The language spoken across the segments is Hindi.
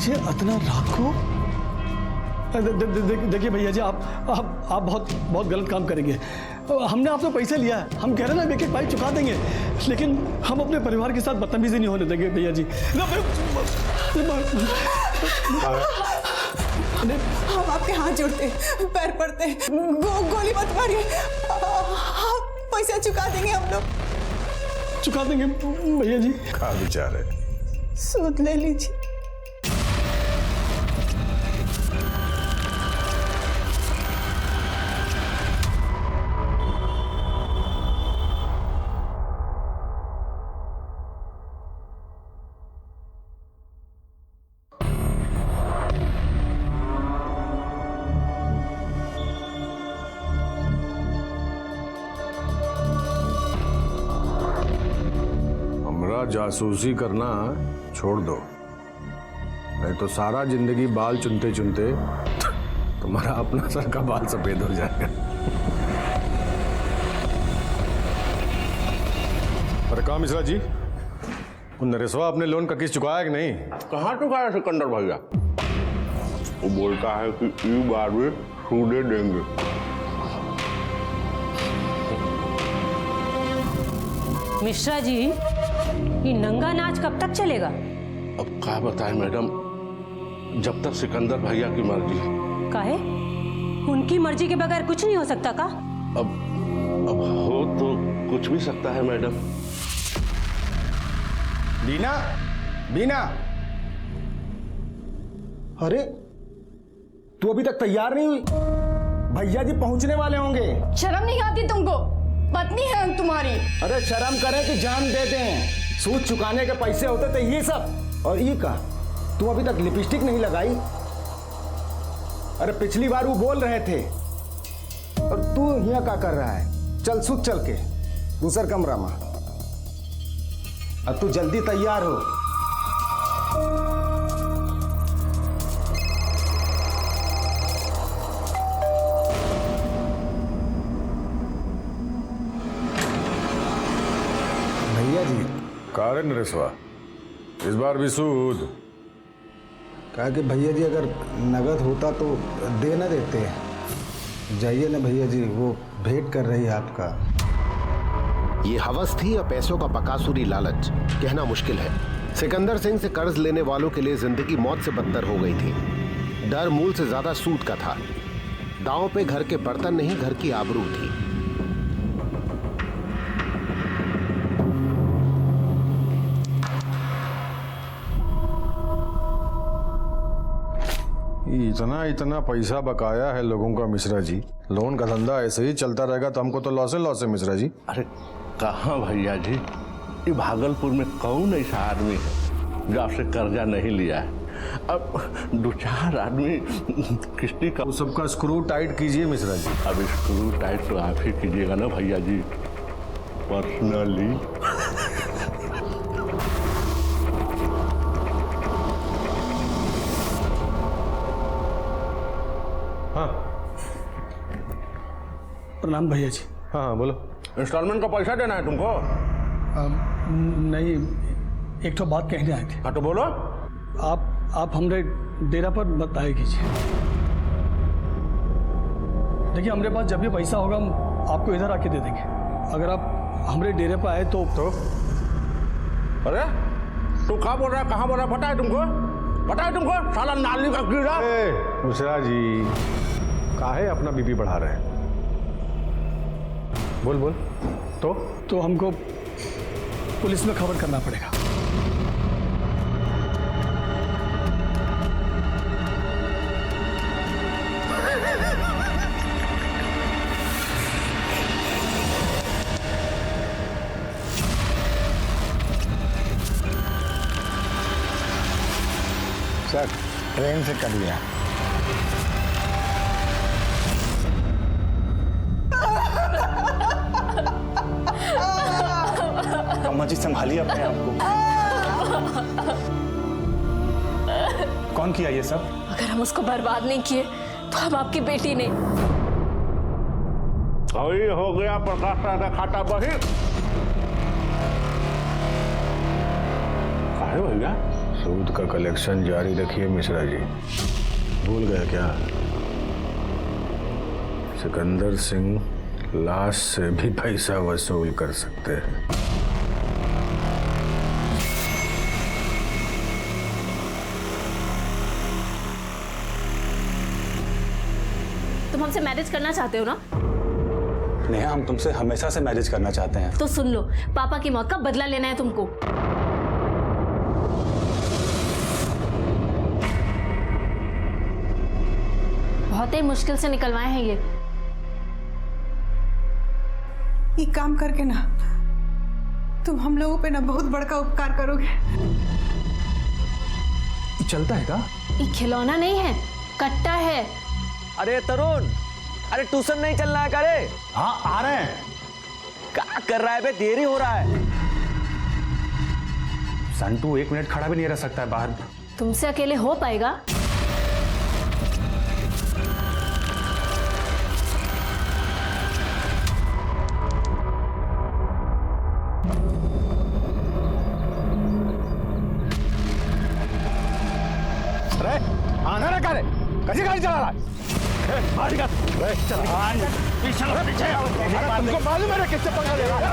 मुझे इतना रात को? देखिए भैया जी, आप बहुत बहुत गलत काम करेंगे। हमने आपसे पैसे लिया है, हम कह रहे हैं ना एक एक पाई चुका देंगे, लेकिन हम अपने परिवार के साथ बदतमीजी नहीं होने देंगे भैया जी। हम आपके हाथ जोड़ते, पैर पड़ते, गोली मत मारिए, पैसा चुका देंगे हम लोग। चुका देंगे भैया जी। क्या विचार है? सूद ले लीजिए। जासूसी करना छोड़ दो, नहीं तो सारा जिंदगी बाल चुनते चुनते तुम्हारा अपना सर का बाल सफेद हो जाएगा। अरे कहाँ मिश्रा जी, नरेशवा अपने लोन का किस्त चुकाया कि नहीं? कहाँ चुकाया सिकंदर भैया? वो बोलता है कि इस बार भी सूदे देंगे। मिश्रा जी, ये नंगा नाच कब तक चलेगा? अब क्या बताएं मैडम, जब तक सिकंदर भैया की मर्जी। काहे? उनकी मर्जी के बगैर कुछ नहीं हो सकता का? अब हो तो कुछ भी सकता है मैडम। बीना, बीना, अरे तू अभी तक तैयार नहीं हुई? भैया जी पहुंचने वाले होंगे। शर्म नहीं आती तुमको? पत्नी है हम तुम्हारी। अरे शर्म करें कि जान देते हैं। सूद चुकाने के पैसे होते थे ये सब, और ये का तू अभी तक लिपस्टिक नहीं लगाई। अरे पिछली बार वो बोल रहे थे और तू यहाँ क्या कर रहा है? चल सूद, चल के दूसर कमरा में। अब तू जल्दी तैयार हो। भैया जी। कारण नरेशवा, इस बार भी सूद? कहा कि भैया जी अगर नगद होता तो दे ना देते। जाइए ना भैया जी, वो भेंट कर रही है आपका। ये हवस थी या पैसों का बकासुरी लालच, कहना मुश्किल है। सिकंदर सिंह से कर्ज लेने वालों के लिए जिंदगी मौत से बदतर हो गई थी। डर मूल से ज्यादा सूद का था। दांव पे घर के बर्तन नहीं, घर की आबरू थी। इतना इतना पैसा बकाया है लोगों का मिश्रा जी। लोन का धंधा ऐसे ही चलता रहेगा तो हमको तो लॉस है मिश्रा जी। अरे कहाँ भैया जी, ये भागलपुर में कौन ऐसा आदमी है जो आपसे कर्जा नहीं लिया है? अब दो चार आदमी किस्ती का वो सबका स्क्रू टाइट कीजिए मिश्रा जी। अब स्क्रू टाइट तो आप ही कीजिएगा ना भैया जी, पर्सनली। हाँ प्रणाम भैया जी। हाँ हाँ बोलो। इंस्टॉलमेंट का पैसा देना है तुमको? नहीं, एक तो बात कहने आए थे। हाँ तो बोलो। आप हमरे डेरा पर बताए कीजिए। देखिए हमरे पास जब भी पैसा होगा हम आपको इधर आके दे देंगे। अगर आप हमरे डेरे पर आए तो अरे तू कहाँ बोल रहा है, कहाँ बोल रहा है? पता है तुमको साला नाली का कीड़ा। मिश्रा जी काहे अपना बीपी बढ़ा रहे हैं? बोल बोल। तो हमको पुलिस में खबर करना पड़ेगा। सर ट्रेन से कर लिया। अम्मा जी संभालिए अपने आप को। कौन किया ये सब? अगर हम उसको बर्बाद नहीं किए तो हम आपकी बेटी नहीं। अभी हो गया प्रकाश का खाता बही। काहे भैया? सूद का कलेक्शन जारी रखिए मिश्रा जी। भूल गए क्या? सिकंदर सिंह लाश से भी पैसा वसूल कर सकते हैं। तुम हमसे मैरिज करना चाहते हो ना? नेहा, हम तुमसे हमेशा से मैरिज करना चाहते हैं। तो सुन लो, पापा की मौत का बदला लेना है तुमको। बहुत ही मुश्किल से निकलवाए हैं ये काम करके ना तुम हम लोगों पे ना बहुत बड़का उपकार करोगे। चलता है क्या? ये खिलौना नहीं है, कट्टा है। अरे तरुण, अरे ट्यूशन नहीं चलना है क्या रे? हाँ, आ रहे हैं। क्या कर रहा है बे? देरी हो रहा है। संटू 1 मिनट खड़ा भी नहीं रह सकता है बाहर। तुमसे अकेले हो पाएगा? अरे आना रे करे, कैसी गाड़ी चला रहा है? तुमको मालूम है किससे पंगा ले रहा है?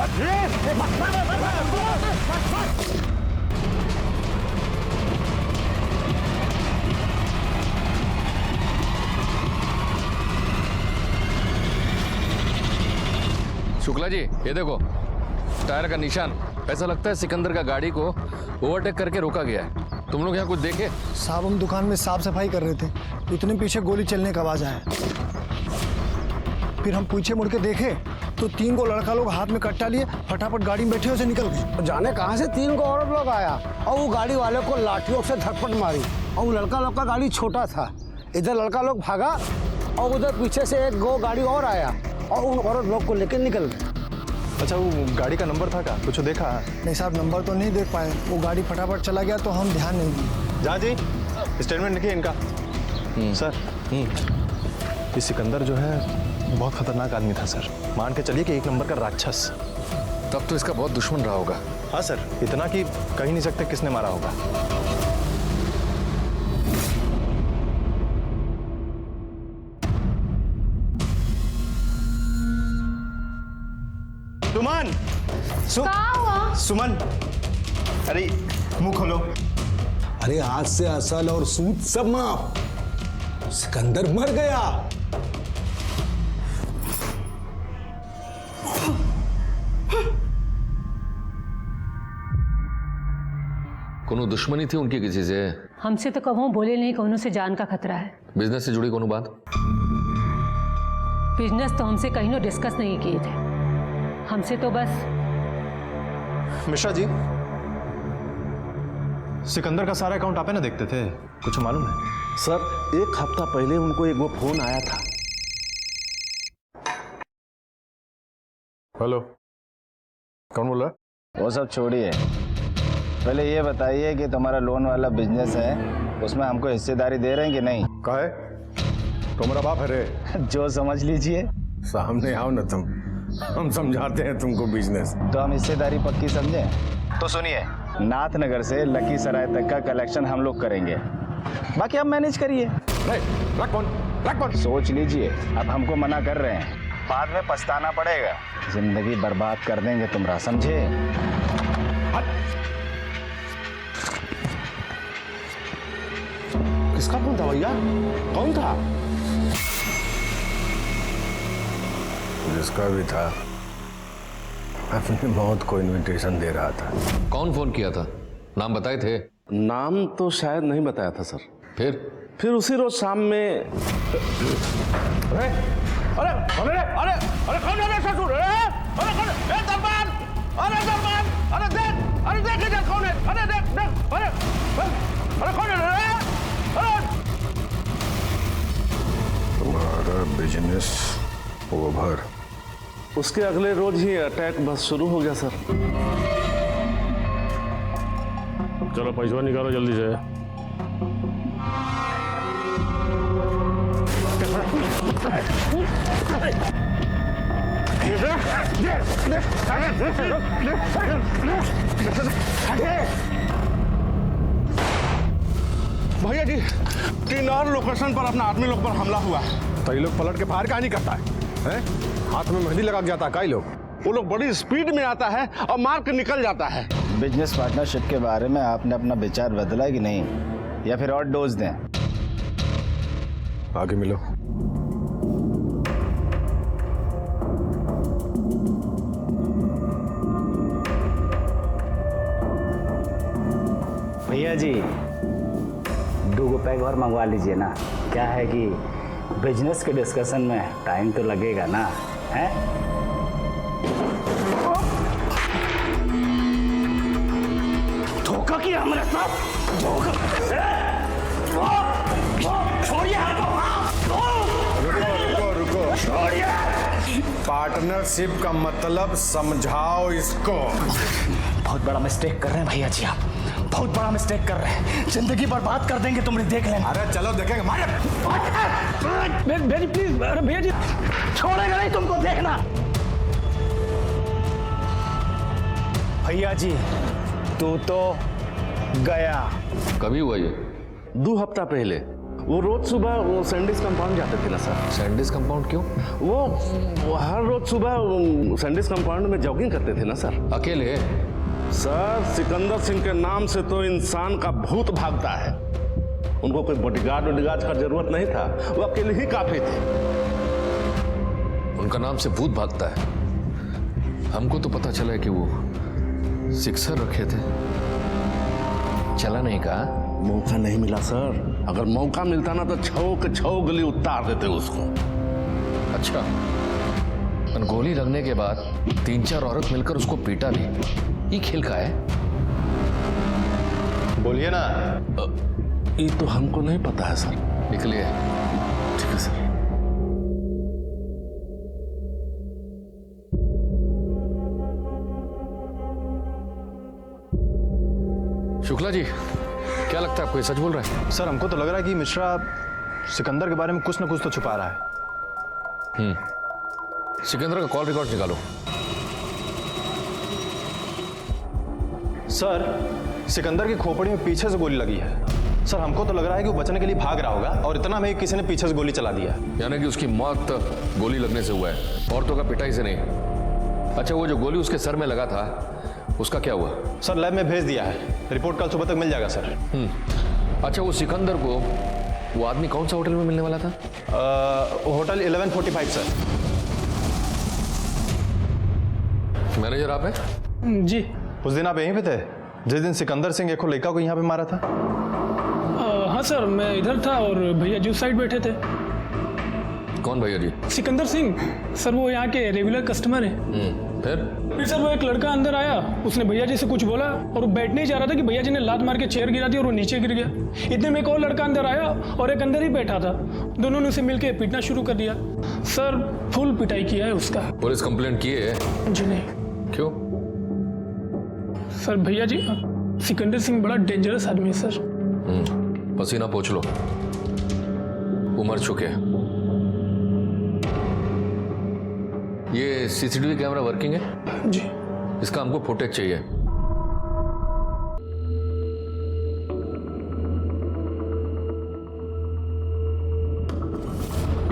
शुक्ला जी, ये देखो टायर का निशान। ऐसा लगता है सिकंदर का गाड़ी को ओवरटेक करके रोका गया है। तुम लोग यहाँ कुछ देखे? साहब, हम दुकान में साफ सफाई कर रहे थे, इतने पीछे गोली चलने का आवाज आया। फिर हम पीछे मुड़ के देखे तो 3 को लड़का लोग हाथ में कट्टा लिए फटाफट गाड़ी में बैठे से निकल गए। जाने कहाँ से 3 को औरत लोग आया और वो गाड़ी वाले को लाठियों से धरपट मारी और वो लड़का लोग का गाड़ी छोटा था। इधर लड़का लोग भागा और उधर पीछे से एक गो गाड़ी और आया और उन औरत लोग को लेकर निकल गए। अच्छा, वो गाड़ी का नंबर था क्या? कुछ देखा? नहीं साहब, नंबर तो नहीं देख पाए, वो गाड़ी फटाफट चला गया तो हम ध्यान नहीं दिए। जा जी, स्टेटमेंट लिखिए इनका। सर, ये सिकंदर जो है बहुत खतरनाक आदमी था सर। मान के चलिए कि 1 नंबर का राक्षस। तब तो इसका बहुत दुश्मन रहा होगा। हाँ सर, इतना कि कह नहीं सकते किसने मारा होगा। सुमन, अरे मुंह खोलो। अरे आज से असल और सूद सब माफ। सिकंदर मर गया। कोनो दुश्मनी थी उनकी किसी से? हमसे तो कभी बोले नहीं कोनो से जान का खतरा है। बिजनेस से जुड़ी कोनो बात? बिजनेस तो हमसे कहीं नो डिस्कस नहीं किए थे। हमसे तो बस। मिश्रा जी, सिकंदर का सारा अकाउंट आप है ना देखते थे, कुछ मालूम है? सर, 1 हफ्ता पहले उनको एक वो फोन आया था। हेलो, कौन बोल रहा है? वो सब छोड़िए, पहले ये बताइए कि तुम्हारा लोन वाला बिजनेस है, उसमें हमको हिस्सेदारी दे रहे हैं कि नहीं? काहे? तुम्हारा बाप है रे? जो समझ लीजिए। सामने आओ ना तुम, हम समझाते हैं तुमको बिजनेस। तो हम हिस्सेदारी पक्की समझें? तो सुनिए, नाथनगर से लखीसराय तक का कलेक्शन हम लोग करेंगे, बाकी आप मैनेज करिए। सोच लीजिए, अब हमको मना कर रहे हैं, बाद में पछताना पड़ेगा। जिंदगी बर्बाद कर देंगे तुमरा, समझे? किसका फोन था भैया? कौन था? जिसका भी था, अपनी मौत को इनविटेशन दे रहा था। कौन फोन किया था? नाम बताए थे? नाम तो शायद नहीं बताया था सर। फिर उसी रोज शाम में। अरे अरे अरे अरे अरे कौन है ससुर? अरे कौन? ए दरबार! अरे दरबार! अरे देख इधर कौन है? अरे देख अरे कौन है? तुम्हारा बिजनेस ओवर। उसके अगले रोज ही अटैक बस शुरू हो गया सर। चलो पैसा निकालो जल्दी से। भैया जी 3 और लोकेशन पर अपना आदमी लोग पर हमला हुआ है। तो ये लोग पलट के फायर कहाँ नहीं करता है? हाथ में मेहंदी लगा के जाता है कई लोग। वो लोग बड़ी स्पीड में आता है और मार के निकल जाता है। बिजनेस पार्टनरशिप के बारे में आपने अपना विचार बदला कि नहीं, या फिर और डोज दें? आगे मिलो। भैया जी 2 पैक और मंगवा लीजिए ना। क्या है कि बिजनेस के डिस्कशन में टाइम तो लगेगा ना, है? धोखा किया हमारे साथ, धोखा। छोड़िए हमको। रुको रुको पार्टनरशिप का मतलब समझाओ इसको। बहुत बड़ा मिस्टेक कर रहे हैं भैया जी, आप बहुत बड़ा मिस्टेक कर रहे हैं। जिंदगी बर्बाद कर देंगे, तुम देख लेना। अरे चलो देखेंगे। मारे भैया जी प्लीज, अरे भैया जी छोड़ेगा नहीं तुमको, देखना। भैया जी तू तो गया। कभी हुआ ये? 2 हफ्ता पहले वो रोज सुबह वो सैंडिस कंपाउंड जाते थे ना सर। सैंडिस कंपाउंड क्यों? वो हर रोज सुबह सैंडिस कंपाउंड में जॉगिंग करते थे ना सर। अकेले? सर सिकंदर सिंह के नाम से तो इंसान का भूत भागता है। उनको कोई बॉडीगार्ड का जरूरत नहीं था, वो अकेले ही काफी थे। उनका नाम से भूत भागता है? हमको तो पता चला है कि वो सिक्सर रखे थे। चला नहीं कहा? मौका नहीं मिला सर। अगर मौका मिलता ना तो 6 के 6 गली उतार देते उसको। अच्छा, गोली लगने के बाद 3-4 औरत मिलकर उसको पीटा भी, ये खेल का है? बोलिए ना। ये तो हमको नहीं पता है सर। निकलिए। ठीक है सर। शुक्ला जी, क्या लगता है आपको, ये सच बोल रहा है? सर हमको तो लग रहा है कि मिश्रा सिकंदर के बारे में कुछ ना कुछ तो छुपा रहा है। सिकंदर का कॉल रिकॉर्ड निकालो। सर सिकंदर की खोपड़ी में पीछे से गोली लगी है। सर हमको तो लग रहा है कि वो बचने के लिए भाग रहा होगा और इतना में किसी ने पीछे से गोली चला दिया। यानी कि उसकी मौत गोली लगने से हुआ है, औरतों का पिटाई से नहीं। अच्छा, वो जो गोली उसके सर में लगा था उसका क्या हुआ? सर लैब में भेज दिया है, रिपोर्ट कल सुबह तक मिल जाएगा सर। अच्छा, वो सिकंदर को वो आदमी कौन सा होटल में मिलने वाला था? Hotel 1145 sir. मैनेजर आप हैं? जी। उस दिन आप यहीं पे थे जिस दिन सिकंदर सिंह एक लड़का को यहाँ पे मारा था? हाँ सर, मैं इधर था और भैया जी उस साइड बैठे थे। कौन भैया जी? सिकंदर सिंह सर, वो यहाँ के रेगुलर कस्टमर है। फिर सर वो एक लड़का अंदर आया, उसने भैया जी से कुछ बोला और वो बैठने ही जा रहा था कि भैया जी ने लात मार के चेयर गिरा दी और वो नीचे गिर गया। इतने में एक और लड़का अंदर आया और एक अंदर ही बैठा था। दोनों ने उसे मिलकर पीटना शुरू कर दिया। सर फुल पिटाई किया है उसका। पुलिस कंप्लेंट की है? जी नहीं। क्यों? सर भैया जी सिकंदर सिंह बड़ा डेंजरस आदमी है सर। पसीना पोंछ लो, वो मर चुके हैं। ये सीसीटीवी कैमरा वर्किंग है? जी। इसका हमको फुटेज चाहिए।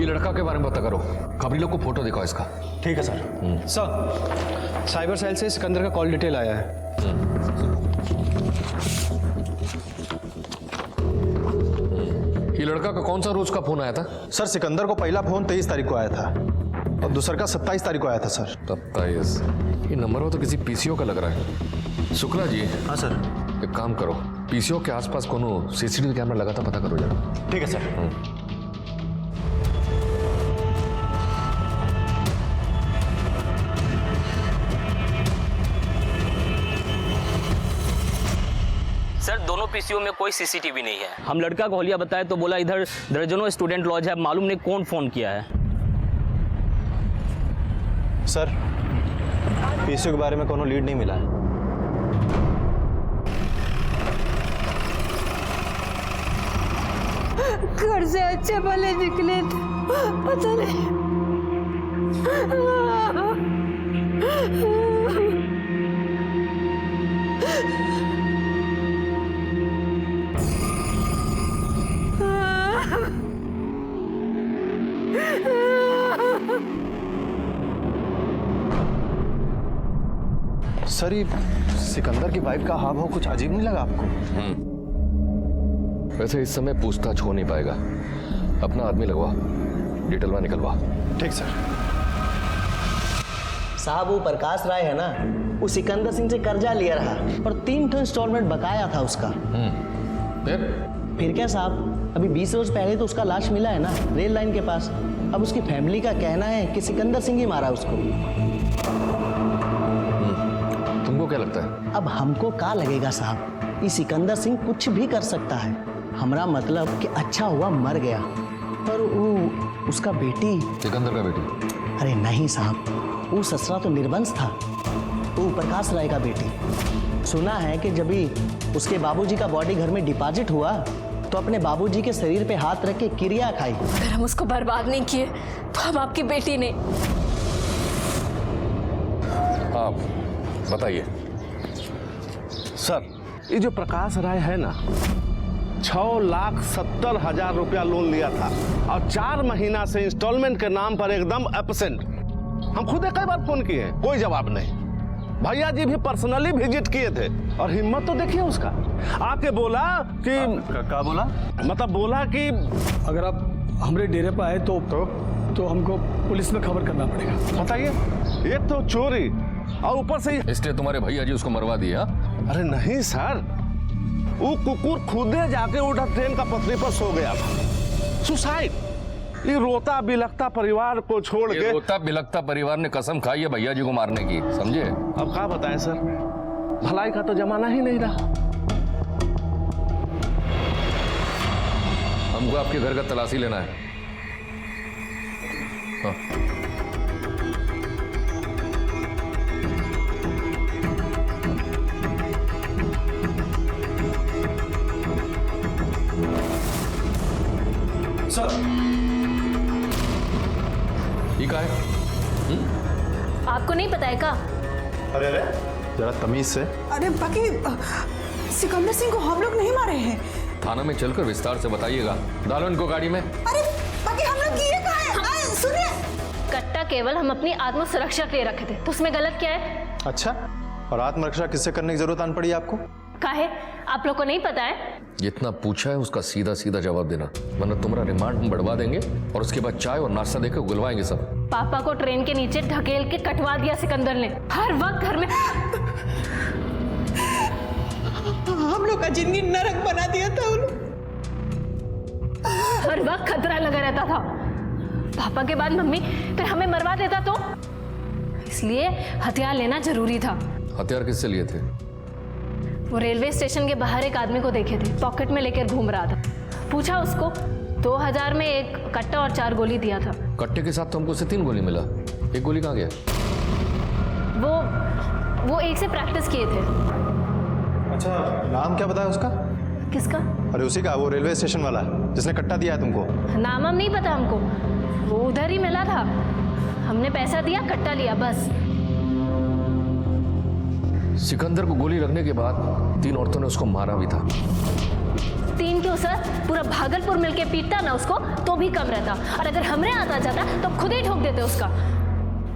ये लड़का के बारे में पता करो, खबरी लोग को फोटो दिखाओ इसका। ठीक है सर। सर साइबर सेल से सिकंदर का कॉल डिटेल आया है। ये लड़का का कौन सा रोज का फोन आया था? सर सिकंदर को पहला फोन 23 तारीख को आया था और दूसरा का 27 तारीख को आया था सर। 27? ये नंबर हो तो किसी पीसीओ का लग रहा है। शुक्ला जी। हाँ सर। एक काम करो, पीसीओ के आसपास कोनो सीसीटीवी कैमरा लगा था, पता करो जरा। ठीक है सर। सर दोनों पीसीओ में कोई सीसीटीवी नहीं है। हम लड़का को होलिया बताए तो बोला इधर दर्जनों स्टूडेंट लॉज है, मालूम नहीं कौन फोन किया है। सर पीसीओ के बारे में कोनो लीड नहीं मिला है। घर से अच्छे भले निकले थे, पता नहीं। सर ये सिकंदर की वाइफ का हाव भाव कुछ अजीब नहीं लगा आपको? वैसे इस समय पूछताछ हो नहीं पाएगा। अपना आदमी लगवा, डिटेलवा निकलवा। ठीक सर। साहब वो प्रकाश राय है ना, वो सिकंदर सिंह से कर्जा लिया रहा और 3 इंस्टॉलमेंट बकाया था उसका। फिर क्या साहब, अभी 20 रोज पहले तो उसका लाश मिला है ना रेल लाइन के पास। अब उसकी फैमिली का कहना है कि सिकंदर सिंह ही मारा उसको। तुमको क्या लगता है? अब हमको क्या लगेगा साहब, ये सिकंदर सिंह कुछ भी कर सकता है। हमारा मतलब कि अच्छा हुआ मर गया, पर वो उसका बेटी। सिकंदर का बेटी? अरे नहीं साहब, वो ससुरा तो निर्वंश था, वो प्रकाश राय का बेटी। सुना है कि जब भी उसके बाबूजी का बॉडी घर में डिपॉजिट हुआ तो अपने बाबूजी के शरीर पे हाथ रख के क्रिया खाई। अगर हम उसको बर्बाद नहीं किए तो हम आपकी बेटी नहीं। आप बताइए। सर ये जो प्रकाश राय है ना, 6,70,000 रुपया लोन लिया था और 4 महीना से इंस्टॉलमेंट के नाम पर एकदम एब्सेंट। हम खुद कई बार फोन किए हैं, कोई जवाब नहीं। भैया जी भी पर्सनली विजिट किए थे और हिम्मत तो देखिए उसका, आके बोला कि क्या बोला? मतलब बोला कि अगर आप हमारे डेरे पर आए तो हमको पुलिस में खबर करना पड़ेगा। बताइए, एक तो चोरी और ऊपर से इसलिए तुम्हारे भैया जी उसको मरवा दिया? अरे नहीं सर, वो कुकुर खुदे जाके उठा ट्रेन का पटरी पर सो गया था। सुसाइड। ये रोता बिलखता परिवार को छोड़ के, रोता बिलखता परिवार ने कसम खाई है भैया जी को मारने की, समझे? अब क्या बताएं सर, भलाई का तो जमाना ही नहीं रहा। हमको आपके घर का तलाशी लेना है। हाँ। सर ये क्या है? आपको नहीं पता है का? अरे अरे जरा तमीज से। अरे बाकी सिकंदर सिंह को हम लोग नहीं मारे हैं। थाना में चलकर विस्तार से बताइएगा। डालो इनको गाड़ी में। अरे बाकी हम लोग किए कहाँ हैं? सुनिए, कट्टा केवल हम अपनी आत्म सुरक्षा के लिए रखे थे, तो उसमें गलत क्या है? अच्छा, और आत्मरक्षा किससे करने की जरूरत आन पड़ी आपको? काहे? आप लोग को नहीं पता है? जितना पूछा है उसका सीधा सीधा जवाब देना, वरना तुम्हारा रिमांड हम बढ़वा देंगे और उसके बाद चाय और नाश्ता देकर गुलवाएंगे सब। पापा को ट्रेन के नीचे ढकेल के कटवा दिया सिकंदर ने। हर वक्त घर में हम लोग का जिंदगी नरक बना दिया था उन्होंने। हर वक्त खतरा लगा रहता था। पापा के बाद मम्मी फिर हमें मरवा देता तो, इसलिए हथियार लेना जरूरी था। हथियार किससे लिए थे? वो रेलवे स्टेशन के बाहर एक आदमी को देखे थे, पॉकेट में लेकर घूम रहा था। पूछा उसको, 2000 में एक कट्टा और 4 गोली दिया था। कट्टे के साथ तो हमको 3 गोली मिला, एक गोली कहाँ गया? वो एक से प्रैक्टिस किए थे। अच्छा, नाम क्या बताया उसका? किसका? अरे उसी का, वो रेलवे स्टेशन वाला जिसने कट्टा दिया है तुमको। नाम हम नहीं पता हमको, वो उधर ही मिला था। हमने पैसा दिया, कट्टा लिया, बस। सिकंदर को गोली लगने के बाद 3 औरतों ने उसको मारा भी था। 3 क्यों सर? पूरा भागलपुर मिलके पीटता ना उसको तो भी कम रहता, और अगर हमरे आता जाता तो खुद ही ठोक देते उसका।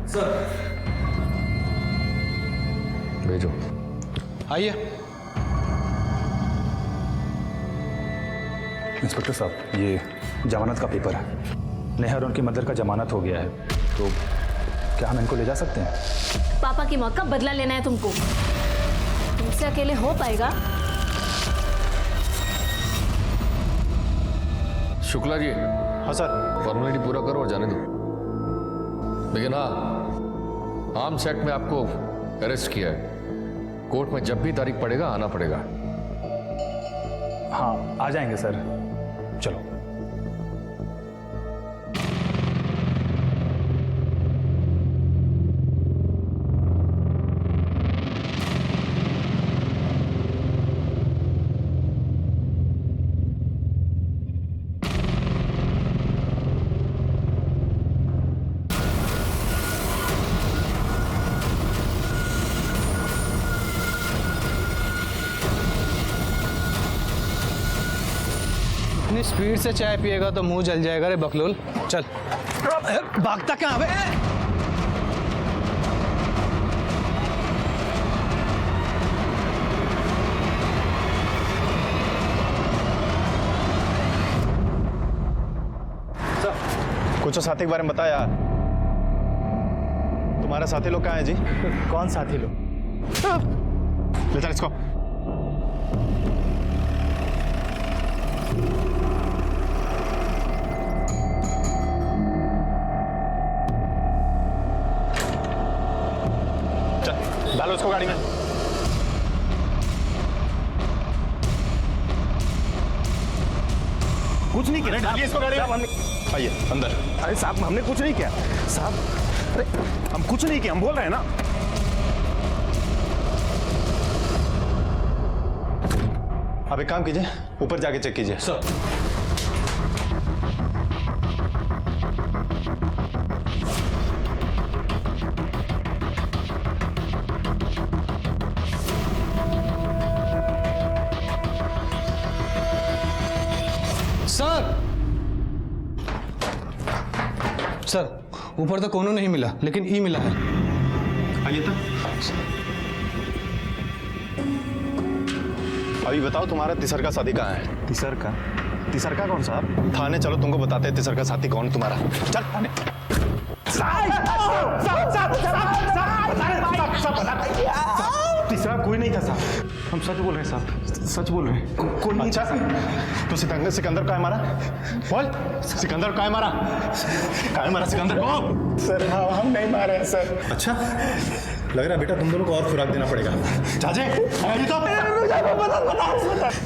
सर भेजो। आइए। इंस्पेक्टर साहब, ये जमानत का पेपर है। नेहा और उनकी मदर का जमानत हो गया है, तो क्या हम इनको ले जा सकते हैं? पापा की मौत का बदला लेना है तुमको, तुमसे अकेले हो पाएगा? शुक्ला जी। हाँ सर। फॉर्मेलिटी पूरा करो और जाने दो। लेकिन हाँ, आर्म सेट में आपको अरेस्ट किया है। कोर्ट में जब भी तारीख पड़ेगा आना पड़ेगा। हाँ, आ जाएंगे सर। चलो। इतनी स्पीड से चाय पिएगा तो मुंह जल जाएगा रे बकलोल। चल। भागता क्या? कुछ साथी के बारे में बताया। तुम्हारे साथी लोग कहाँ हैं जी? कौन साथी लोग? ले चल इसको। चल डालो इसको गाड़ी में। कुछ नहीं किया, डालिए इसको गाड़ी में। आइए अंदर। अरे साहब हमने कुछ नहीं किया साहब, अरे हम कुछ नहीं किया, हम बोल रहे हैं ना। आप एक काम कीजिए, ऊपर जाके चेक कीजिए। सर सर ऊपर तो कोनो नहीं मिला, लेकिन ई मिला है। आइए तो। अभी बताओ तुम्हारा तिसर का साथी कहाँ है? तिसर का कौन साहब? थाने चलो, तुमको बताते हैं तिसर का साथी कौन तुम्हारा। चल थाने। तीसरा कोई नहीं था साहब, हम सच बोल रहे हैं साहब, सच बोल रहे हैं, कोई नहीं था। तो सिकंदर का है मारा? बोल, सिकंदर का है मारा? का है मारा सिकंदर को? सर हम नहीं मारे हैं सर। अच्छा लग रहा है बेटा, तुम दोनों को और खुराक देना पड़ेगा। चाचे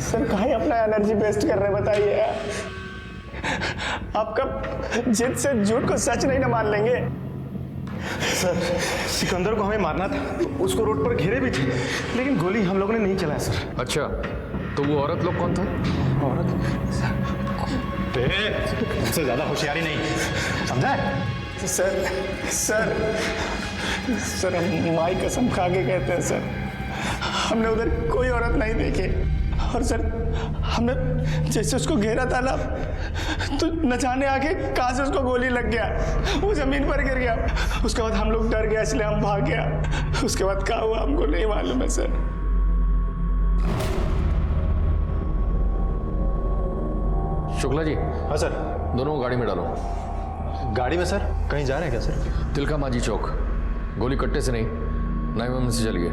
सर कहीं अपना एनर्जी वेस्ट कर रहे, बताइए। आपका जिद से झूठ को सच नहीं ना मान लेंगे। सर सिकंदर को हमें मारना था, उसको रोड पर घेरे भी थे, लेकिन गोली हम लोगों ने नहीं चलाया सर। अच्छा तो वो औरत लोग कौन था? औरत तुमसे ज्यादा होशियारी नहीं, समझा? सर सर सर हम माई कसम खा के कहते हैं सर, हमने उधर कोई औरत नहीं देखी। और सर हमने जैसे उसको घेरा था ना, तो न जाने आके कहाँ से उसको गोली लग गया, वो जमीन पर गिर गया। उसके बाद हम लोग डर गए, इसलिए हम भाग गया। उसके बाद क्या हुआ हमको नहीं मालूम है सर। शुक्ला जी। हाँ सर। दोनों को गाड़ी में डालो। गाड़ी में सर? कहीं जा रहे हैं क्या सर? तिलका मांझी चौक। गोली कट्टे से नहीं, 9mm से चली गई।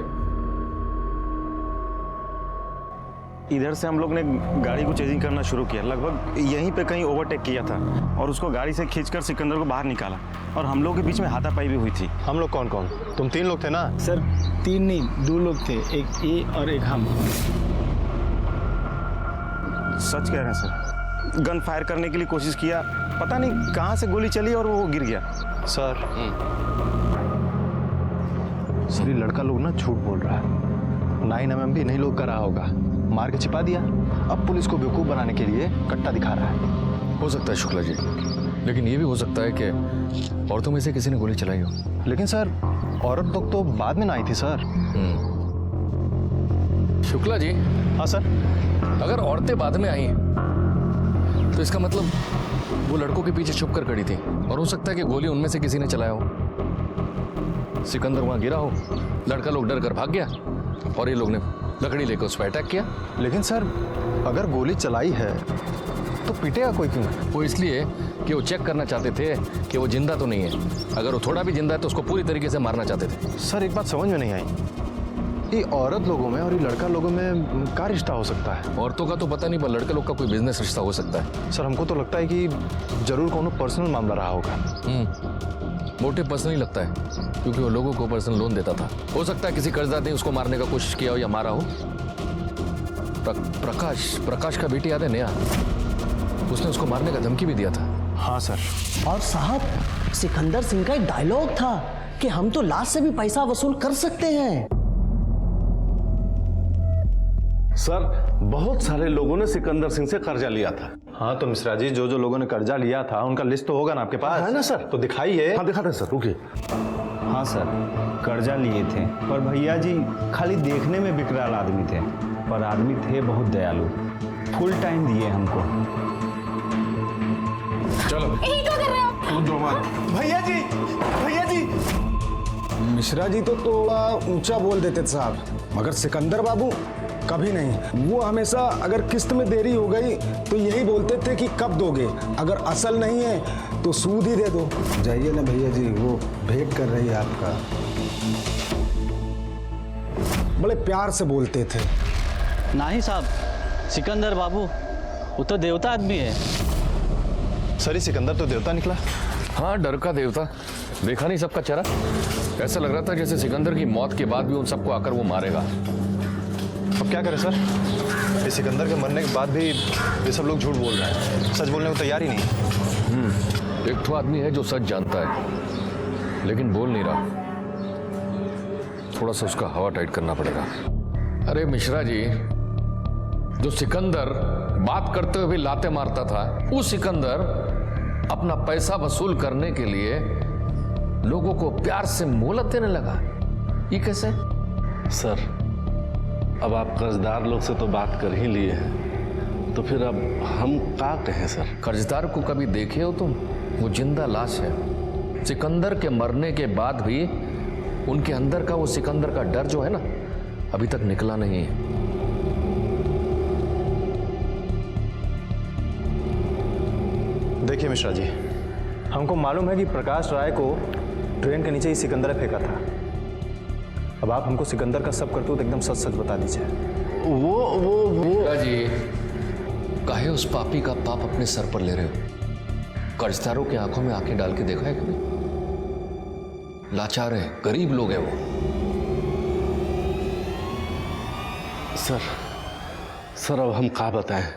इधर से हम लोग ने गाड़ी को चेजिंग करना शुरू किया, लगभग यहीं पे कहीं ओवरटेक किया था और उसको गाड़ी से खींचकर सिकंदर को बाहर निकाला, और हम लोग के बीच में हाथापाई भी हुई थी। हम लोग कौन कौन? तुम 3 लोग थे ना? सर 3 नहीं, 2 लोग थे, एक ये और एक हम। सच कह रहे हैं सर, गन फायर करने के लिए कोशिश किया, पता नहीं कहाँ से गोली चली और वो गिर गया। सर ये लड़का लोग ना झूठ बोल रहा है, 9mm भी इन्हीं लोग का रहा होगा, मार के छिपा दिया, अब पुलिस को बेवकूफ बनाने के लिए कट्टा दिखा रहा है। हो सकता है शुक्ला जी, लेकिन ये भी हो सकता है कि औरतों में से किसी ने गोली चलाई हो। लेकिन सर औरत लोग तो बाद में ना आई थी सर। शुक्ला जी। हाँ सर। अगर औरतें बाद में आई तो इसका मतलब वो लड़कों के पीछे छुप कर खड़ी थी, और हो सकता है कि गोली उनमें से किसी ने चलाया हो। सिकंदर वहां गिरा हो, लड़का लोग डर कर भाग गया और ये लोग ने लकड़ी लेकर उस पर अटैक किया। लेकिन सर अगर गोली चलाई है तो पीटेगा कोई क्यों? वो इसलिए कि वो चेक करना चाहते थे कि वो जिंदा तो नहीं है। अगर वो थोड़ा भी जिंदा है तो उसको पूरी तरीके से मारना चाहते थे। सर एक बात समझ में नहीं आई, ये औरत लोगों में और ये लड़का लोगों में क्या रिश्ता हो सकता है? औरतों का तो पता नहीं, पर लड़के लोग का कोई बिजनेस रिश्ता हो सकता है। सर हमको तो लगता है कि जरूर कोनो पर्सनल मामला रहा होगा। मोटिव पर्सनल लगता है, क्योंकि वो लोगों को पर्सनल लोन देता था। हो सकता है किसी कर्जदार ने उसको मारने का कोशिश किया हो या मारा हो। प्रकाश का बेटी याद है नेहा, उसने उसको मारने का धमकी भी दिया था। हाँ सर। और साहब सिकंदर सिंह का एक डायलॉग था कि हम तो लाश से भी पैसा वसूल कर सकते हैं। सर बहुत सारे लोगों ने सिकंदर सिंह से कर्जा लिया था। हाँ तो मिश्रा जी, जो जो लोगों ने कर्जा लिया था उनका लिस्ट तो होगा ना आपके पास? है ना सर। तो दिखाइए। हाँ दिखाते हैं सर, रुकिए। हाँ सर, कर्जा लिए थे, पर भैया जी खाली देखने में विकराल आदमी थे, पर आदमी थे बहुत दयालु, फुल टाइम दिए हमको। चलो भैया जी मिश्रा जी तो थोड़ा ऊंचा बोल देते साहब, मगर सिकंदर बाबू कभी नहीं। वो हमेशा अगर किस्त में देरी हो गई तो यही बोलते थे कि कब दोगे, अगर असल नहीं है तो सूद ही दे दो। जाइए ना भैया जी, वो भेंट कर रही है आपका। बड़े प्यार से बोलते थे। नहीं साहब, सिकंदर बाबू वो तो देवता आदमी है। सर, सिकंदर तो देवता निकला। हाँ, डर का देवता। देखा नहीं सबका चेहरा? ऐसा लग रहा था जैसे सिकंदर की मौत के बाद भी उन सबको आकर वो मारेगा। अब क्या करें सर, इस सिकंदर के मरने के बाद भी ये सब लोग झूठ बोल रहे हैं, सच बोलने को तैयार ही नहीं। एक तो आदमी है जो सच जानता है लेकिन बोल नहीं रहा, थोड़ा सा उसका हवा टाइट करना पड़ेगा। अरे मिश्रा जी, जो सिकंदर बात करते हुए भी लाते मारता था, वो सिकंदर अपना पैसा वसूल करने के लिए लोगों को प्यार से मोहलत देने लगा। ये कैसे? सर, अब आप कर्जदार लोग से तो बात कर ही लिए हैं, तो फिर अब हम क्या कहें सर? कर्जदार को कभी देखे हो तुम? वो जिंदा लाश है। सिकंदर के मरने के बाद भी उनके अंदर का वो सिकंदर का डर जो है ना, अभी तक निकला नहीं है। देखिए मिश्रा जी, हमको मालूम है कि प्रकाश राय को ट्रेन के नीचे ही सिकंदर फेंका था। अब आप हमको सिकंदर का सब करतूत एकदम सच सच बता दीजिए। वो जी, काहे उस पापी का पाप अपने सर पर ले रहे हो? कर्जदारों की आंखों में आंखें डाल के देखा है कभी? लाचार है, गरीब लोग हैं वो। सर अब हम क्या बताएं?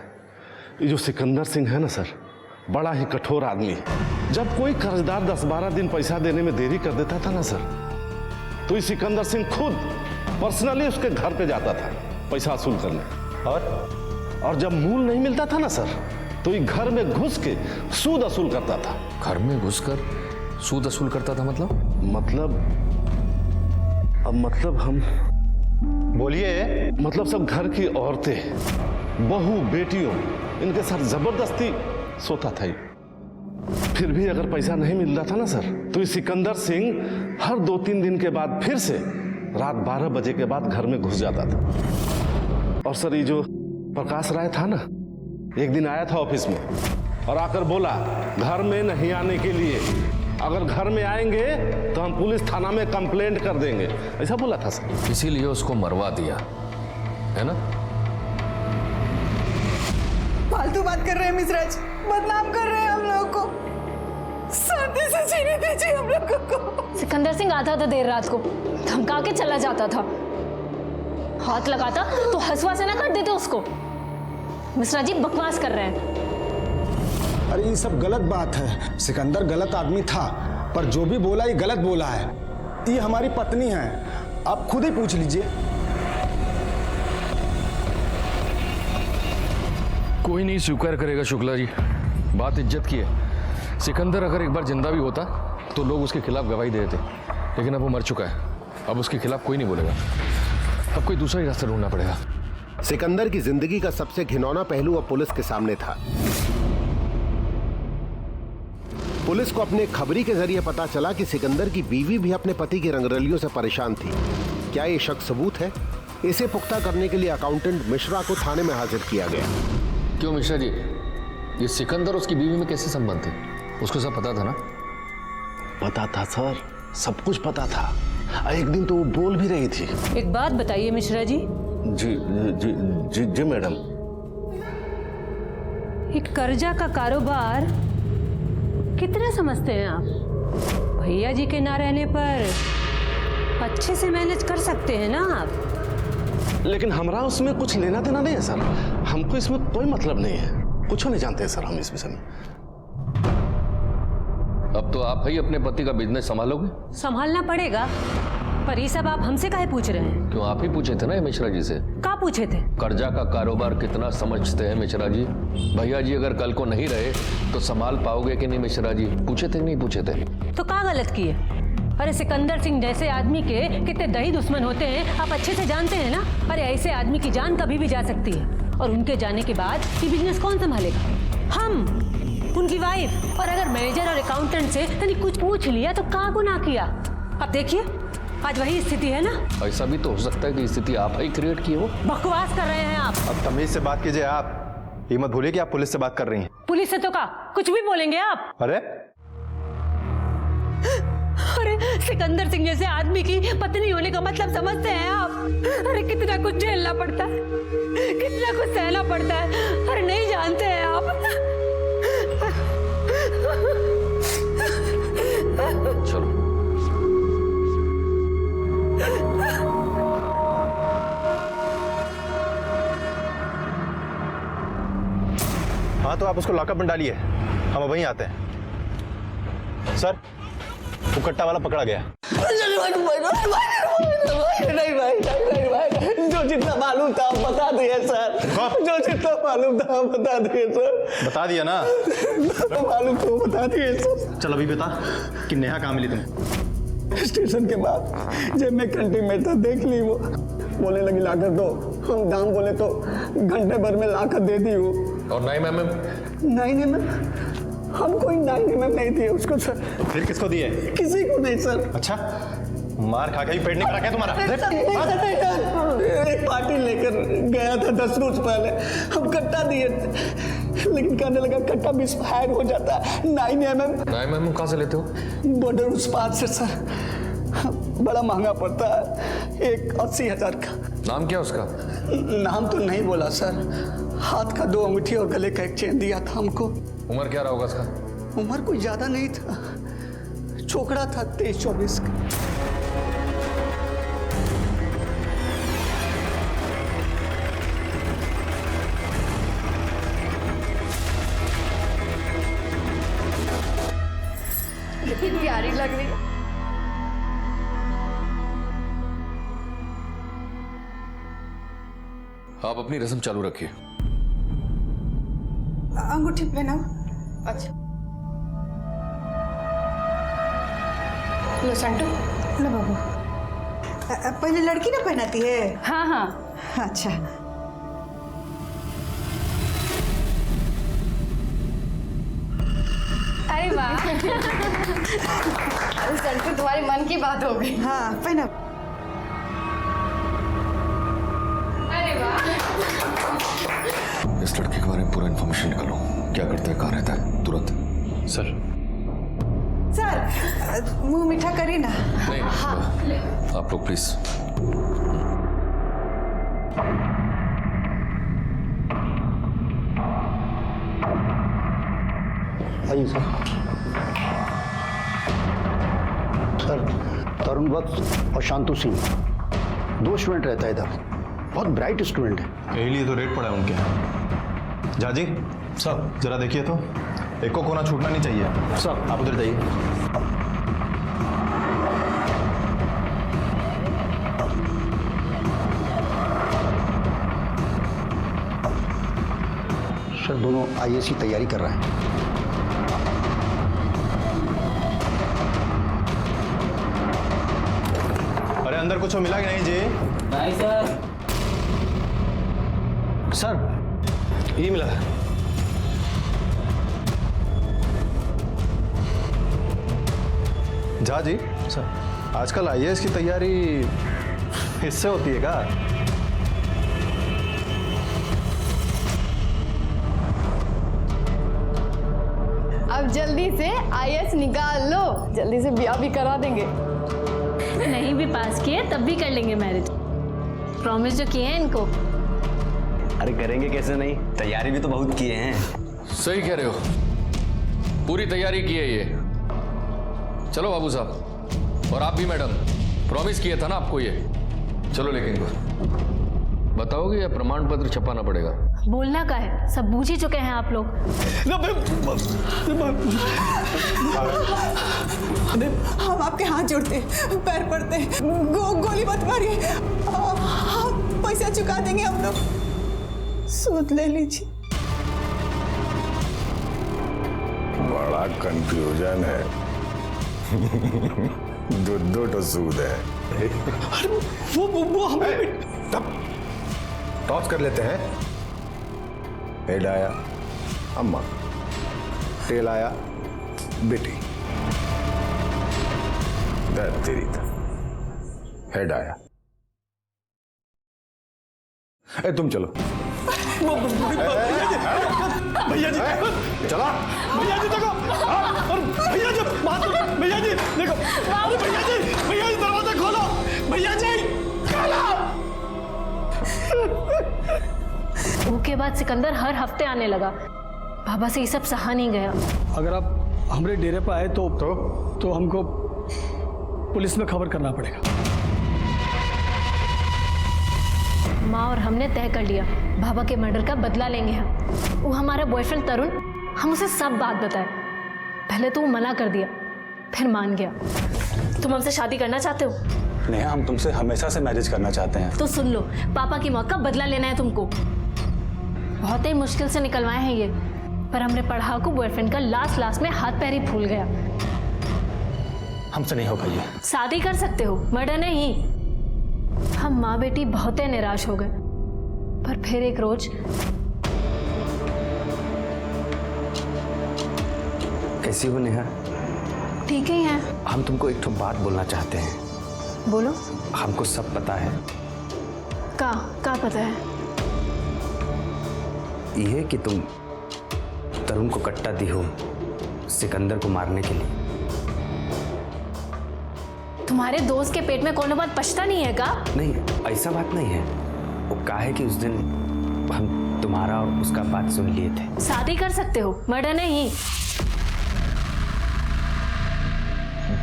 ये जो सिकंदर सिंह है ना सर, बड़ा ही कठोर आदमी है। जब कोई कर्जदार 10-12 दिन पैसा देने में देरी कर देता था ना सर, तो ये सिकंदर सिंह खुद पर्सनली उसके घर पे जाता था पैसा वसूल करने। और जब मूल नहीं मिलता था ना सर, तो ये घर में घुस के सूद वसूल करता था। घर में घुसकर सूद वसूल करता था? मतलब हम बोलिए। मतलब सब घर की औरतें, बहू, बेटियों, इनके साथ जबरदस्ती सोता था। फिर भी अगर पैसा नहीं मिल रहा था ना सर, तो ये सिकंदर सिंह हर 2-3 दिन के बाद फिर से रात 12 बजे के बाद घर में घुस जाता था। और सर, ये जो प्रकाश राय था ना, एक दिन आया था ऑफिस में और आकर बोला घर में नहीं आने के लिए, अगर घर में आएंगे तो हम पुलिस थाना में कंप्लेंट कर देंगे, ऐसा बोला था सर। इसीलिए उसको मरवा दिया है ना? फालतू बात कर रहे हैं मिश्रा जी, बदनाम कर रहे हैं हम लोगों को। शांति से जीने दीजिए हम लोगों को। सिकंदर सिंह आता था देर रात को, धमका के चला जाता था। हाथ लगाता तो हंसुआ से ना काट देते उसको। मिश्रा जी बकवास कर रहे हैं। अरे ये सब गलत बात है। सिकंदर गलत आदमी था, पर जो भी बोला ये गलत बोला है। ये हमारी पत्नी है, आप खुद ही पूछ लीजिए। कोई नहीं स्वीकार करेगा शुक्ला जी, बात इज्जत की है। सिकंदर अगर एक बार जिंदा भी होता तो लोग उसके खिलाफ गवाही दे देते, लेकिन अब वो मर चुका है, अब उसके खिलाफ कोई नहीं बोलेगा। अब कोई दूसरा ही रास्ता ढूंढना पड़ेगा। सिकंदर की जिंदगी का सबसे घिनौना पहलू अब पुलिस के सामने था। पुलिस को अपने खबरी के जरिए पता चला कि सिकंदर की बीवी भी अपने पति की रंगरलियों से परेशान थी। क्या ये शक सबूत है? इसे पुख्ता करने के लिए अकाउंटेंट मिश्रा को थाने में हाजिर किया गया। क्यों मिश्रा जी, ये सिकंदर उसकी बीवी में कैसे संबंध थे? उसको सब पता था ना? पता था सर, सब कुछ पता था। एक दिन तो वो बोल भी रही थी। एक बात बताइए मिश्रा जी। जी जी जी जी मैडम। एक कर्जा का कारोबार कितना समझते हैं आप? भैया जी के ना रहने पर अच्छे से मैनेज कर सकते हैं ना आप? लेकिन हमारा उसमें कुछ लेना देना नहीं है सर, हमको इसमें कोई मतलब नहीं है, कुछ नहीं जानते हैं सर हम इस विषय में। अब तो आप ही अपने पति का बिजनेस संभालोगे? संभालना पड़ेगा, पर ये सब आप हमसे काहे पूछ रहे हैं? क्यों, आप ही पूछे थे ना मिश्रा जी से। क्या पूछे थे? कर्जा का कारोबार कितना समझते हैं मिश्रा जी? भैया जी अगर कल को नहीं रहे तो संभाल पाओगे कि नहीं मिश्रा जी? पूछे थे कि नहीं पूछे थे? तो क्या गलत किए? अरे सिकंदर सिंह जैसे आदमी के कितने दही दुश्मन होते हैं आप अच्छे से जानते हैं ना। अरे ऐसे आदमी की जान कभी भी जा सकती है, और उनके जाने के बाद ये बिजनेस कौन संभालेगा? हम, उनकी वाइफ। और अगर मैनेजर और अकाउंटेंट से तनी कुछ पूछ लिया तो क्या गुनाह किया? अब देखिए, आज वही स्थिति है ना। ऐसा भी तो हो सकता है कि स्थिति आप ही क्रिएट की हो। बकवास कर रहे हैं आप। अब तमीज से बात कीजिए आप। ये मत भूलिए कि आप पुलिस से बात कर रही हैं। पुलिस से तो का कुछ भी बोलेंगे आप। अरे सिकंदर सिंह जैसे आदमी की पत्नी होने का मतलब समझते हैं आप? अरे कितना कुछ झेलना पड़ता है, कितना कुछ सहना पड़ता है। अरे नहीं जानते हैं आप। चलो हाँ, तो आप उसको लॉकअप में डालिए, हम वहीं आते हैं। सर, वो कट्टा वाला पकड़ा गया। नहीं भाई, जो जितना मालूम था बता दिए सर। जो जितना मालूम था बता दिए सर। बता दिया ना? मालूम तो बता दिए सर। चल अभी बता कि नेहा कहाँ मिली तुम्हें? स्टेशन के बाद जब मैं घंटे में था देख ली, वो बोलने लगी लाकर दो। हम दाम बोले तो घंटे भर में लाकर दे दी वो। और 9 mm? 9 mm? हम कोई 9 mm नहीं दिए उसको सर। तो फिर किसको दिए? किसी को नहीं सर। अच्छा, मार खा के ही पेट नहीं करा क्या तुम्हारा? एक पार्टी लेकर गया था 10 रोज पहले, हम कट्टा दिए थे, लेकिन कहने लगा कट्टा मिसफायर हो जाता है। 9 mm? 9 mm कहाँ से लेते हो? बॉर्डर उस पार से सर, बड़ा महंगा पड़ता है, एक 80,000 का। नाम क्या उसका? नाम तो नहीं बोला सर, हाथ का 2 अंगूठी और गले का एक चेन दिया था हमको। उम्र क्या रहा होगा उसका? उम्र कोई ज्यादा नहीं था, छोकरा था 23-24 का। लेकिन प्यारी लग रही है। आप अपनी रस्म चालू रखिए। अंगूठी पहनाओ। अच्छा लो संटू, लो बाबू। पहले लड़की ना पहनाती है? हाँ हाँ। अच्छा अरे वाह। अरे संटू, तुम्हारे मन की बात हो गई। हाँ पहना। अरे वाह। इस लड़के के बारे में पूरा इन्फॉर्मेशन निकालो, क्या करता है, कहाँ रहता है, तुरंत। सर सर मुंह मीठा करिए ना। नहीं, आप लोग प्लीज। आइए सर। सर, तरुण वत्स और शांतु सिंह 2 स्टूडेंट रहता है इधर, बहुत ब्राइट स्टूडेंट है। यही लिए तो रेट पड़ा है उनके। जाजी सब जरा देखिए तो, एक को कोना छूटना नहीं चाहिए। सब आप उधर जाइए। सर, दोनों IAS की तैयारी कर रहे हैं। अरे अंदर कुछ मिला कि नहीं जी? नहीं सर। सर, ये मिला है। झा जी सर, आजकल IAS की तैयारी इससे होती है क्या? अब जल्दी से IAS निकाल लो, जल्दी से ब्याह भी करा देंगे। नहीं भी पास किए तब भी कर लेंगे मैरिज, प्रॉमिस जो किए हैं इनको। अरे करेंगे कैसे नहीं, तैयारी भी तो बहुत किए हैं। सही कह रहे हो, पूरी तैयारी की है ये। चलो बाबू साहब, और आप भी मैडम, प्रॉमिस किया था ना आपको ये। चलो लेकिन इनको बताओगे या प्रमाण पत्र छपाना पड़ेगा? बोलना का है, सब बूझ ही चुके हैं आप लोग। हम आपके हाथ जोड़ते, पैर पड़ते, गोली मत मारिए। पैसा चुका देंगे हम लोग, सूद ले लीजिए। बड़ा कंफ्यूजन है। दो तो सूद है। वो हमें तब टॉस कर लेते हैं। हेड आया अम्मा, टेल आया बेटी। तेरी था हेड आया। ए तुम चलो। भैया जी चला। भैया जी देखो, और भैया जी भैया जी देखो, भैया जी दरवाजा खोलो, भैया जी खोलो। वो के बाद सिकंदर हर हफ्ते आने लगा। बाबा से ये सब सहा नहीं गया। अगर आप हमारे डेरे पर आए तो हमको पुलिस में खबर करना पड़ेगा। माँ और हमने तय कर लिया, बाबा के मर्डर का बदला लेंगे हम। वो हमारा बॉयफ्रेंड तरुण, हम उसे सब बात बताए। पहले तो वो मना कर दिया, फिर मान गया। तुम हमसे शादी करना चाहते हो? नेहा, हम तुमसे हमेशा से मैरिज करना चाहते हैं। तो सुन लो, पापा की मौत का बदला लेना है तुमको। बहुत ही मुश्किल से निकलवाए हैं ये, पर हमने पढ़ा को बॉयफ्रेंड का लास्ट में हाथ पैर ही फूल गया। हमसे नहीं होगा ये। शादी कर सकते हो, मर्डर नहीं। हम माँ बेटी बहुत ही निराश हो गए, पर फिर एक रोज कैसी हो नेहा? ठीक ही है। हम तुमको एक बात बोलना चाहते हैं। बोलो। हमको सब पता है। का पता है? ये कि तुम तरुण को कट्टा दी हो सिकंदर को मारने के लिए। तुम्हारे दोस्त के पेट में कोनो बात पछता नहीं है का? नहीं, ऐसा बात नहीं है। वो कहा है कि उस दिन हम तुम्हारा और उसका बात सुन लिए थे। शादी कर सकते हो, मर्डर नहीं।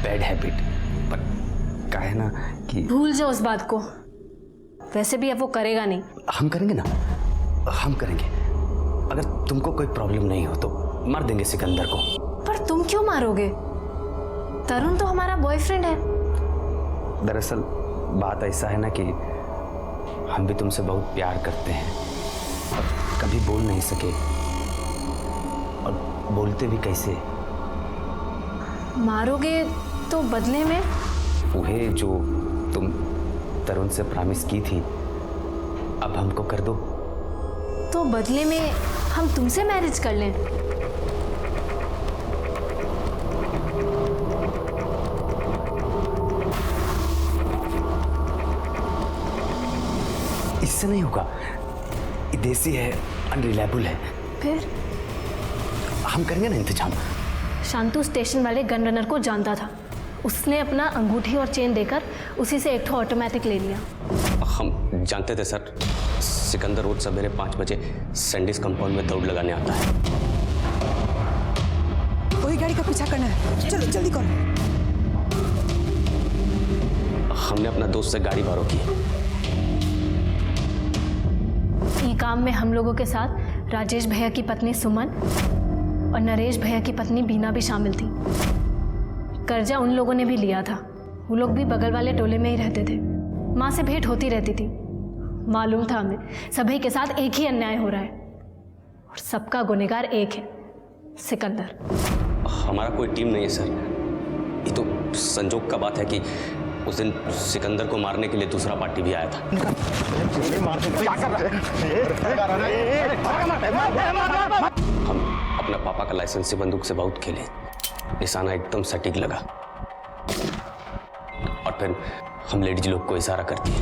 बैड हैबिट, पर कहा है ना कि भूल जाओ उस बात को। वैसे भी अब वो करेगा नहीं। हम करेंगे ना, हम करेंगे। अगर तुमको कोई प्रॉब्लम नहीं हो तो मार देंगे सिकंदर को। पर तुम क्यों मारोगे? तरुण तो हमारा बॉयफ्रेंड है। दरअसल बात ऐसा है ना कि हम भी तुमसे बहुत प्यार करते हैं और कभी बोल नहीं सके, और बोलते भी कैसे। मारोगे तो बदले में? वही जो तुम तरुण से प्रॉमिस की थी, अब हमको कर दो। तो बदले में हम तुमसे मैरिज कर लें? इससे नहीं होगा, ये देसी है, अनरिलायबल है। फिर हम करेंगे ना इंतजाम। शांतु स्टेशन वाले गन रनर को जानता था। उसने अपना अंगूठी और चेन देकर उसी से एक ऑटोमेटिक ले लिया। हम जानते थे सर, सिकंदर रोज सवेरे 5 बजे सैंडीज कंपाउंड में दौड़ लगाने आता है। वही गाड़ी का पीछा करना है, चलो जल्दी करो। हमने अपना दोस्त से गाड़ी भाड़ों की। ये काम में हम लोगों के साथ राजेश भैया की पत्नी सुमन और नरेश भैया की पत्नी बीना भी शामिल थी। कर्जा उन लोगों ने भी लिया था। वो लोग भी बगल वाले टोले में ही रहते थे। माँ से भेंट होती रहती थी। मालूम था हमें सभी के साथ एक ही अन्याय हो रहा है और सबका गुनहगार एक है, सिकंदर। हमारा कोई टीम नहीं है सर। ये तो संजोग का बात है कि उस दिन सिकंदर को मारने के लिए दूसरा पार्टी भी आया था। हम अपना पापा का लाइसेंसी बंदूक से बहुत खेले, निशाना एकदम सटीक लगा, और फिर हम लेडीज लोग को इशारा कर दिए।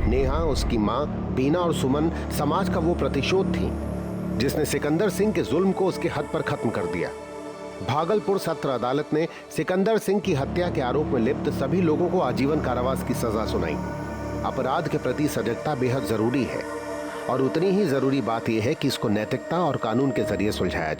नेहा, उसकी माँ, बीना और सुमन समाज का वो प्रतिशोध थी जिसने सिकंदर सिंह के जुल्म को उसके हद पर खत्म कर दिया। भागलपुर सत्र अदालत ने सिकंदर सिंह की हत्या के आरोप में लिप्त सभी लोगों को आजीवन कारावास की सजा सुनाई। अपराध के प्रति सजगता बेहद जरूरी है और उतनी ही जरूरी बात यह है कि इसको नैतिकता और कानून के जरिए सुलझाया जाए।